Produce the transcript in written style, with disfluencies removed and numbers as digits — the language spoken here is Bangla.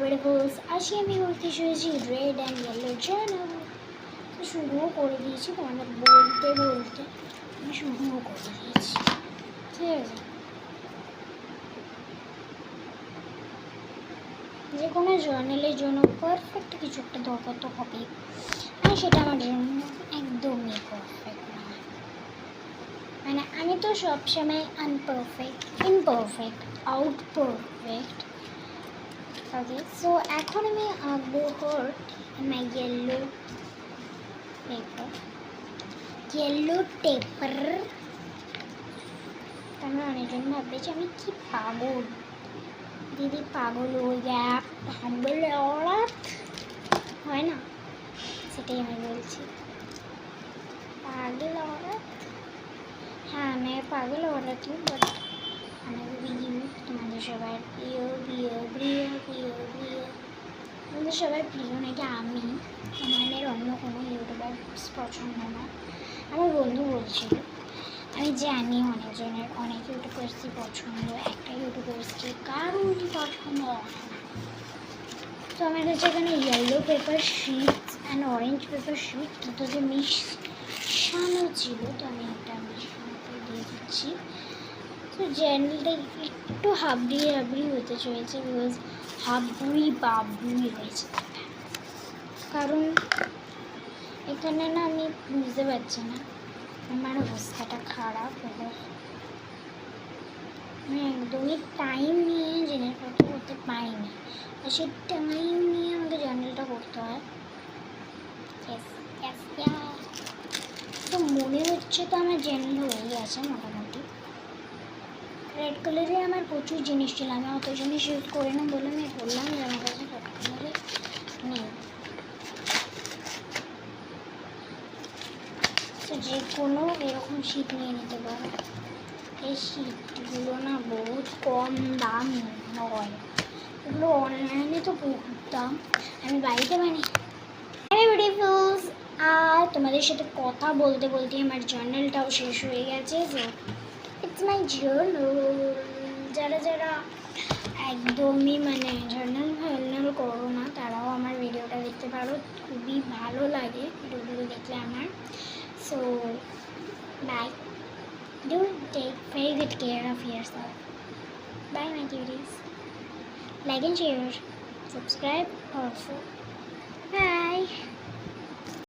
বেড়েফোর্স আজকে আমি করতে চলেছি রেড অ্যান্ড ইয়েলো জার্নাল। শুরুও করে দিয়েছি, তোমাদের বলতে বলতে আমি শুরুও করে দিয়েছি। ঠিক আছে, যে কোনো জার্নালের জন্য পারফেক্ট কিছু একটা দরকার তো হবে, আর সেটা আমার জন্য একদমই পারফেক্ট নয়। মানে আমি তো সবসময় ইমপারফেক্ট, আউট পারফেক্ট। ওকে, সো এখন আমি আঁকবো হার্ট মাই ইয়েলো পেপার। তারপরে অনেকজন ভাববে যে আমি কি পাগল, দিদি পাগল হয়ে গেপ পাগল औरत হয় না, সেটাই আমি বলছি, পাগল औरत। হ্যাঁ, আমি পাগল औरत हूँ, বাট আমি তোমাদের সবার প্রিয় প্রিয় প্রিয় প্রিয় প্রিয় তোমাদের সবার প্রিয় নাকি আমি, তোমাদের অন্য কোনো ইউটিউবার পছন্দ না। আমার বন্ধু বলছিল, আমি জানি অনেকজনের অনেক ইউটিউবার্সই পছন্দ, একটা ইউটিউবার্সকে কারোরই পছন্দ হয় না। তো আমার কাছে এখানে yellow paper sheets and orange paper sheet দুটোকে মিশানো ছিল, তো আমি একটা মিশানোতে দিয়ে দিচ্ছি। তো জার্নালটা একটু হাবড়ি হতে চলেছে, বিকজ হাবড়ি হয়েছে, কারণ এখানে না আমি বুঝতে পারছি না, আমার অবস্থাটা খারাপ হলো। আমি একদমই টাইম নিয়ে জিনিসপত্র করতে পারিনি, আর সেই টাইম নিয়ে আমাকে জার্নালটা করতে হয়। তো মনে হচ্ছে তো আমার জার্নাল হয়ে গেছে মোটামুটি। রেড কালারে আমার প্রচুর জিনিস ছিল, আমি অত জিনিস ইউজ করি না বলে আমি বললাম যে আমার কাছে রেড কালারে নেই। তো যে কোনো এরকম শীট নিয়ে নিতে পারো, এই শীটগুলো না বহুত কম দাম হয়, এগুলো অনলাইনে তো বহুত দাম, আমি বাড়িতে বানিয়ে। আর তোমাদের সাথে কথা বলতে বলতে আমার জার্নালটাও শেষ হয়ে গেছে। তো ইটস মাই জার্নাল। যারা যারা একদমই মানে জার্নাল করো না, তারাও আমার ভিডিওটা দেখতে পারো, খুবই ভালো লাগে ভিডিওগুলো দেখলে আমার। So bye, do take very good care of yourself. Bye my cuties. Like and share, subscribe also. Bye.